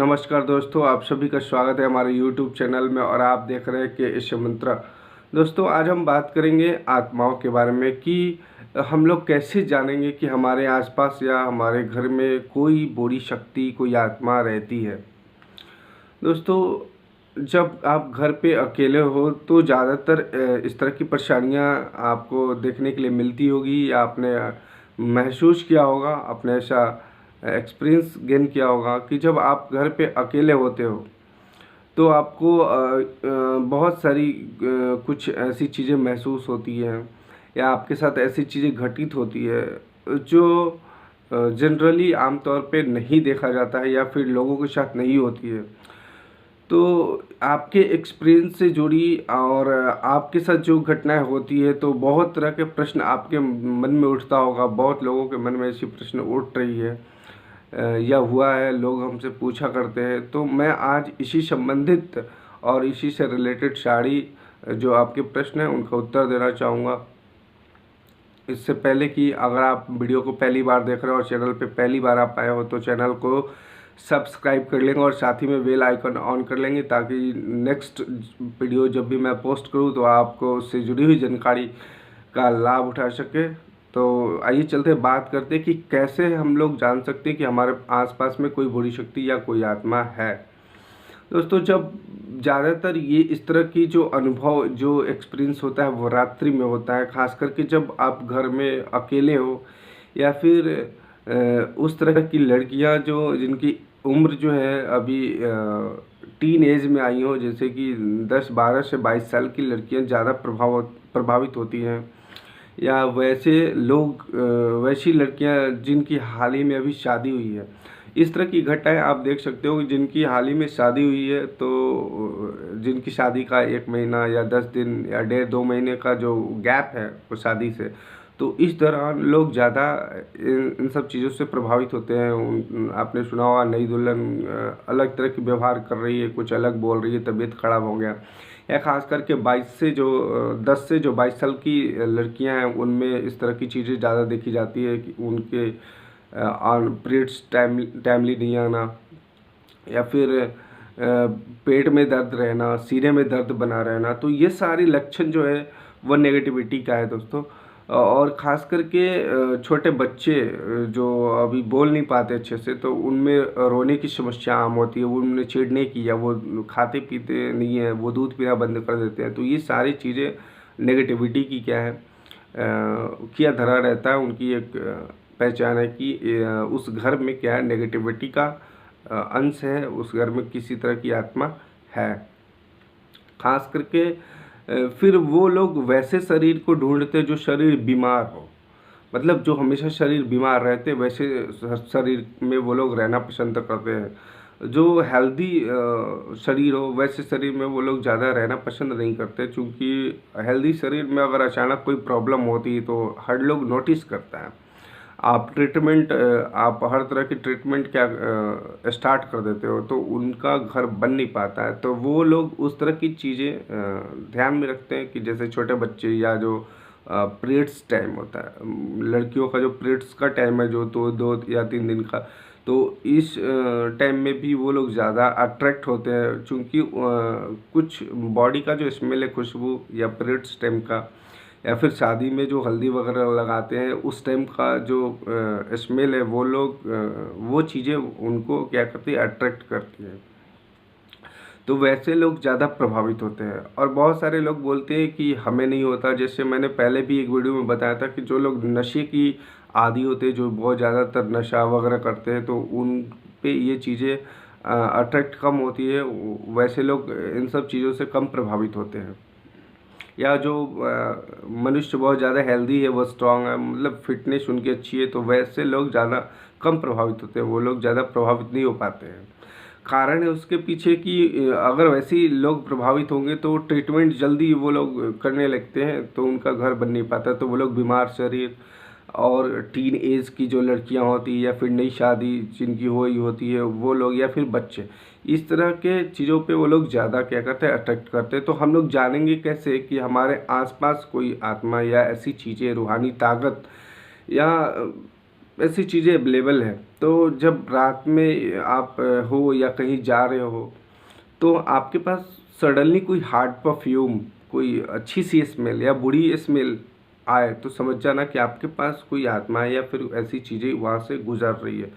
नमस्कार दोस्तों, आप सभी का स्वागत है हमारे YouTube चैनल में और आप देख रहे हैं के मंत्रा। दोस्तों, आज हम बात करेंगे आत्माओं के बारे में कि हम लोग कैसे जानेंगे कि हमारे आसपास या हमारे घर में कोई बुरी शक्ति, कोई आत्मा रहती है। दोस्तों, जब आप घर पे अकेले हो तो ज़्यादातर इस तरह की परेशानियां आपको देखने के लिए मिलती होगी या आपने महसूस किया होगा, आपने ऐसा एक्सपीरियंस गेन किया होगा कि जब आप घर पे अकेले होते हो तो आपको बहुत सारी कुछ ऐसी चीज़ें महसूस होती हैं या आपके साथ ऐसी चीज़ें घटित होती है जो जनरली आमतौर पे नहीं देखा जाता है या फिर लोगों के साथ नहीं होती है। तो आपके एक्सपीरियंस से जुड़ी और आपके साथ जो घटनाएं होती है तो बहुत तरह के प्रश्न आपके मन में उठता होगा, बहुत लोगों के मन में ऐसी प्रश्न उठ रही है या हुआ है, लोग हमसे पूछा करते हैं। तो मैं आज इसी संबंधित और इसी से रिलेटेड सारी जो आपके प्रश्न हैं उनका उत्तर देना चाहूँगा। इससे पहले कि अगर आप वीडियो को पहली बार देख रहे हो और चैनल पे पहली बार आप आए हो तो चैनल को सब्सक्राइब कर लेंगे और साथ ही में बेल आइकन ऑन कर लेंगे ताकि नेक्स्ट वीडियो जब भी मैं पोस्ट करूं तो आपको उससे जुड़ी हुई जानकारी का लाभ उठा सके। तो आइए चलते बात करते हैं कि कैसे हम लोग जान सकते हैं कि हमारे आसपास में कोई बुरी शक्ति या कोई आत्मा है। दोस्तों, जब ज़्यादातर ये इस तरह की जो अनुभव, जो एक्सपीरियंस होता है वो रात्रि में होता है, ख़ास करके जब आप घर में अकेले हो या फिर उस तरह की लड़कियां जो जिनकी उम्र जो है अभी टीन एज में आई हो, जैसे कि 10-12 से 22 साल की लड़कियां ज़्यादा प्रभावित होती हैं या वैसे लोग वैसी लड़कियां जिनकी हाल ही में अभी शादी हुई है। इस तरह की घटनाएं आप देख सकते हो कि जिनकी हाल ही में शादी हुई है तो जिनकी शादी का 1 महीना या 10 दिन या 1.5-2 महीने का जो गैप है वो शादी से, तो इस दौरान लोग ज़्यादा इन सब चीज़ों से प्रभावित होते हैं। आपने सुना होगा नई दुल्हन अलग तरह की व्यवहार कर रही है, कुछ अलग बोल रही है, तबीयत खराब हो गया। या ख़ास करके 10 से जो 22 साल की लड़कियां हैं उनमें इस तरह की चीज़ें ज़्यादा देखी जाती है कि उनके पीरियड्स टाइमली नहीं आना या फिर पेट में दर्द रहना, सीने में दर्द बना रहना। तो ये सारे लक्षण जो है वो नेगेटिविटी का है दोस्तों। और ख़ास करके छोटे बच्चे जो अभी बोल नहीं पाते अच्छे से, तो उनमें रोने की समस्या आम होती है। वो उन्हें चिढ़ने की या वो खाते पीते नहीं है, वो दूध पीना बंद कर देते हैं। तो ये सारी चीज़ें नेगेटिविटी की क्या है किया धरा रहता है, उनकी एक पहचान है कि उस घर में क्या है, नेगेटिविटी का अंश है, उस घर में किसी तरह की आत्मा है। खास करके फिर वो लोग वैसे शरीर को ढूंढते जो शरीर बीमार हो, मतलब जो हमेशा शरीर बीमार रहते वैसे शरीर में वो लोग रहना पसंद करते हैं। जो हेल्दी शरीर हो वैसे शरीर में वो लोग ज़्यादा रहना पसंद नहीं करते, क्योंकि हेल्दी शरीर में अगर अचानक कोई प्रॉब्लम होती है तो हर लोग नोटिस करता है। आप हर तरह की ट्रीटमेंट क्या स्टार्ट कर देते हो तो उनका घर बन नहीं पाता है। तो वो लोग उस तरह की चीज़ें ध्यान में रखते हैं कि जैसे छोटे बच्चे या जो पीरियड्स टाइम होता है, लड़कियों का जो पीरियड्स का टाइम है जो 2 या 3 दिन का, तो इस टाइम में भी वो लोग ज़्यादा अट्रैक्ट होते हैं, चूँकि कुछ बॉडी का जो स्मेल है, खुशबू या पीरियड्स टाइम का या फिर शादी में जो हल्दी वगैरह लगाते हैं उस टाइम का जो स्मेल है, वो लोग वो चीज़ें उनको क्या करती है, अट्रैक्ट करती है। तो वैसे लोग ज़्यादा प्रभावित होते हैं। और बहुत सारे लोग बोलते हैं कि हमें नहीं होता। जैसे मैंने पहले भी एक वीडियो में बताया था कि जो लोग नशे की आदी होते हैं, जो बहुत ज़्यादातर नशा वगैरह करते हैं, तो उन पे ये चीज़ें अट्रैक्ट कम होती है। वैसे लोग इन सब चीज़ों से कम प्रभावित होते हैं। या जो मनुष्य बहुत ज़्यादा हेल्दी है, वो स्ट्रांग है, मतलब फिटनेस उनकी अच्छी है, तो वैसे लोग ज़्यादा कम प्रभावित होते हैं, वो लोग ज़्यादा प्रभावित नहीं हो पाते हैं। कारण है उसके पीछे कि अगर वैसे ही लोग प्रभावित होंगे तो ट्रीटमेंट जल्दी वो लोग करने लगते हैं तो उनका घर बन नहीं पाता, तो वो लोग बीमार शरीर और टीन एज की जो लड़कियां होती है या फिर नई शादी जिनकी हुई होती है वो लोग या फिर बच्चे, इस तरह के चीज़ों पे वो लोग ज़्यादा क्या करते हैं, अट्रैक्ट करते हैं। तो हम लोग जानेंगे कैसे कि हमारे आसपास कोई आत्मा या ऐसी चीज़ें, रूहानी ताकत या ऐसी चीज़ें अवेलेबल हैं। तो जब रात में आप हो या कहीं जा रहे हो, तो आपके पास सडनली कोई हार्ड परफ्यूम, कोई अच्छी सी स्मेल या बुरी स्मेल आए, तो समझ जाना कि आपके पास कोई आत्मा है या फिर ऐसी चीज़ें वहाँ से गुजर रही है।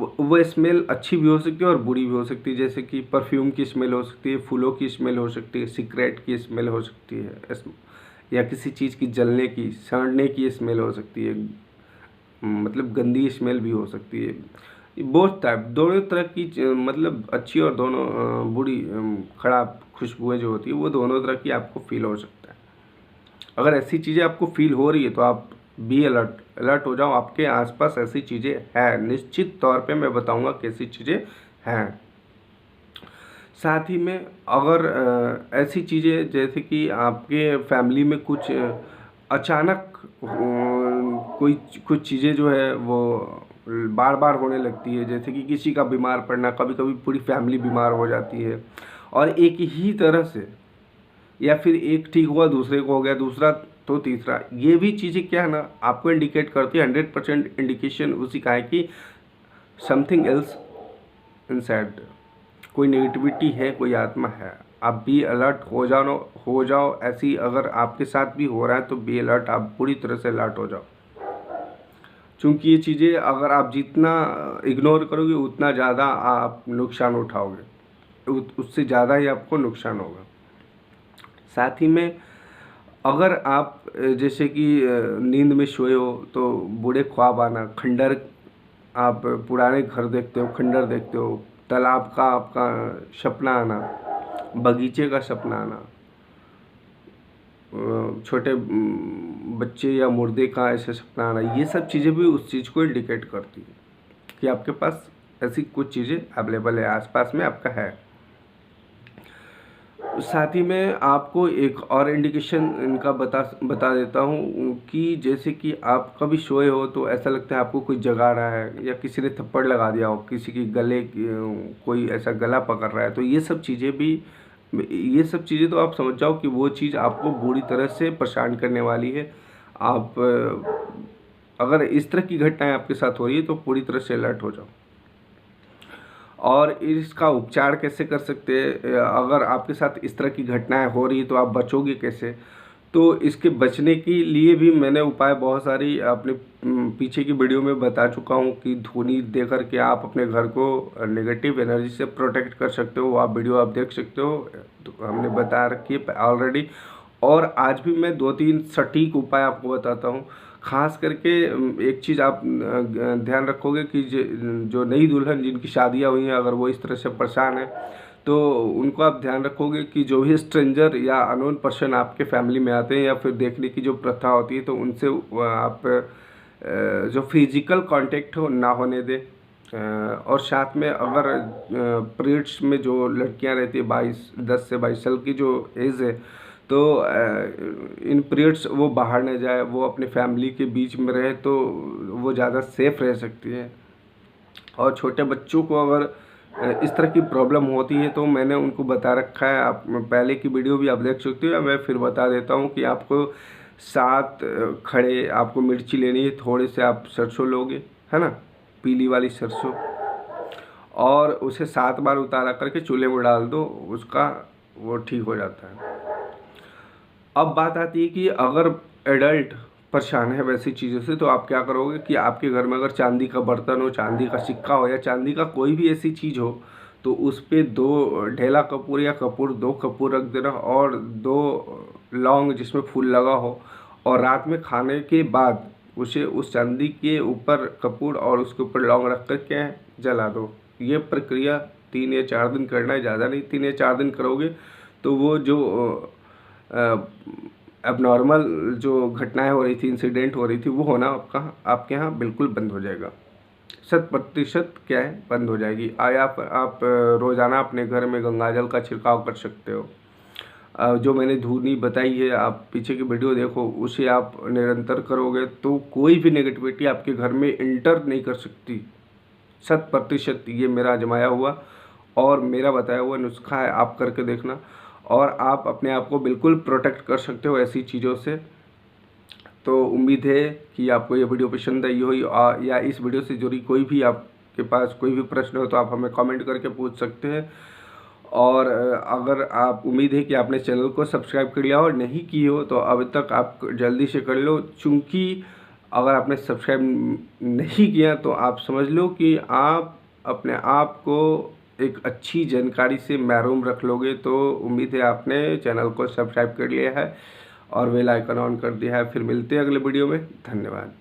वो स्मेल अच्छी भी हो सकती है और बुरी भी हो सकती है, जैसे कि परफ्यूम की स्मेल हो सकती है, फूलों की स्मेल हो सकती है, सिगरेट की स्मेल हो सकती है, या किसी चीज़ की जलने की, सड़ने की स्मेल हो सकती है, मतलब गंदी स्मेल भी हो सकती है। बोथ टाइप, दोनों तरह की मतलब अच्छी और दोनों बुरी खराब खुशबुएं जो होती है वो दोनों तरह की आपको फील हो सकता है। अगर ऐसी चीज़ें आपको फील हो रही है तो आप बी अलर्ट, अलर्ट हो जाओ, आपके आसपास ऐसी चीज़ें हैं, निश्चित तौर पे मैं बताऊंगा कैसी चीज़ें हैं। साथ ही में अगर ऐसी चीज़ें जैसे कि आपके फैमिली में कुछ अचानक कोई कुछ चीज़ें जो है वो बार बार होने लगती है, जैसे कि किसी का बीमार पड़ना, कभी कभी पूरी फैमिली बीमार हो जाती है और एक ही तरह से, या फिर एक ठीक हुआ दूसरे को हो गया, दूसरा तो तीसरा, ये भी चीज़ें क्या है ना आपको इंडिकेट करती है, 100% इंडिकेशन उसी का है कि समथिंग एल्स इनसाइड, कोई नेगेटिविटी है, कोई आत्मा है। आप बी अलर्ट हो जाओ। ऐसी अगर आपके साथ भी हो रहा है तो बी अलर्ट, आप पूरी तरह से अलर्ट हो जाओ, क्योंकि ये चीज़ें अगर आप जितना इग्नोर करोगे उतना ज़्यादा आप नुकसान उठाओगे, उससे ज़्यादा ही आपको नुकसान होगा। साथ ही में अगर आप जैसे कि नींद में सोए हो तो बुरे ख्वाब आना, खंडर, आप पुराने घर देखते हो, खंडर देखते हो, तालाब का आपका सपना आना, बगीचे का सपना आना, छोटे बच्चे या मुर्दे का ऐसे सपना आना, ये सब चीज़ें भी उस चीज़ को इंडिकेट करती है कि आपके पास ऐसी कुछ चीज़ें अवेलेबल है, आसपास में आपका है। साथ ही में आपको एक और इंडिकेशन इनका बता देता हूँ कि जैसे कि आप कभी सोए हो तो ऐसा लगता है आपको कोई जगा रहा है, या किसी ने थप्पड़ लगा दिया हो, किसी की गले कोई ऐसा गला पकड़ रहा है, तो ये सब चीज़ें तो आप समझ जाओ कि वो चीज़ आपको बुरी तरह से परेशान करने वाली है। आप अगर इस तरह की घटनाएं आपके साथ हो रही है तो पूरी तरह से अलर्ट हो जाओ। और इसका उपचार कैसे कर सकते हैं, अगर आपके साथ इस तरह की घटनाएं हो रही तो आप बचोगे कैसे, तो इसके बचने के लिए भी मैंने उपाय बहुत सारी अपने पीछे की वीडियो में बता चुका हूं कि धुनी दे करके आप अपने घर को नेगेटिव एनर्जी से प्रोटेक्ट कर सकते हो। आप वीडियो आप देख सकते हो, तो हमने बता रखी है ऑलरेडी। और आज भी मैं 2-3 सटीक उपाय आपको बताता हूँ। खास करके एक चीज़ आप ध्यान रखोगे कि जो नई दुल्हन जिनकी शादियां हुई हैं, अगर वो इस तरह से परेशान है तो उनको आप ध्यान रखोगे कि जो भी स्ट्रेंजर या अननोन पर्सन आपके फैमिली में आते हैं या फिर देखने की जो प्रथा होती है, तो उनसे आप जो फिजिकल कांटेक्ट हो ना होने दें। और साथ में अगर पीरियड्स में जो लड़कियां रहती है 10 से 22 साल की जो एज है, तो इन पीरियड्स वो बाहर न जाए, वो अपने फैमिली के बीच में रहे तो वो ज़्यादा सेफ रह सकती है। और छोटे बच्चों को अगर इस तरह की प्रॉब्लम होती है तो मैंने उनको बता रखा है, आप पहले की वीडियो भी आप देख सकते हो, या मैं फिर बता देता हूँ कि आपको 7 खड़े आपको मिर्ची लेनी है, थोड़े से आप सरसों लोगे, है ना, पीली वाली सरसों, और उसे 7 बार उतारा करके चूल्हे में डाल दो, उसका वो ठीक हो जाता है। अब बात आती है कि अगर एडल्ट परेशान है वैसी चीज़ों से, तो आप क्या करोगे कि आपके घर में अगर चांदी का बर्तन हो, चांदी का सिक्का हो, या चांदी का कोई भी ऐसी चीज़ हो, तो उस पर 2 ढेला कपूर या कपूर 2 कपूर रख देना और 2 लौंग जिसमें फूल लगा हो, और रात में खाने के बाद उसे उस चांदी के ऊपर कपूर और उसके ऊपर लौंग रख कर के जला दो। ये प्रक्रिया 3 या 4 दिन करना है, ज़्यादा नहीं, 3 या 4 दिन करोगे तो वो जो अब नॉर्मल जो घटनाएं हो रही थी, इंसिडेंट हो रही थी, वो होना आपके यहाँ बिल्कुल बंद हो जाएगा, 100% क्या है, बंद हो जाएगी। आप रोज़ाना अपने घर में गंगाजल का छिड़काव कर सकते हो। जो मैंने धुनी बताई है, आप पीछे की वीडियो देखो, उसे आप निरंतर करोगे तो कोई भी नेगेटिविटी आपके घर में इंटर नहीं कर सकती, 100%। ये मेरा आजमाया हुआ और मेरा बताया हुआ नुस्खा है, आप करके देखना और आप अपने आप को बिल्कुल प्रोटेक्ट कर सकते हो ऐसी चीज़ों से। तो उम्मीद है कि आपको ये वीडियो पसंद आई हो, या इस वीडियो से जुड़ी कोई भी आपके पास कोई भी प्रश्न हो तो आप हमें कमेंट करके पूछ सकते हैं। और अगर आप उम्मीद है कि आपने चैनल को सब्सक्राइब कर लिया हो और नहीं की हो तो अभी तक आप जल्दी से कर लो, चूँकि अगर आपने सब्सक्राइब नहीं किया तो आप समझ लो कि आप अपने आप को एक अच्छी जानकारी से महरूम रख लोगे। तो उम्मीद है आपने चैनल को सब्सक्राइब कर लिया है और बेल आइकन ऑन कर दिया है। फिर मिलते हैं अगले वीडियो में। धन्यवाद।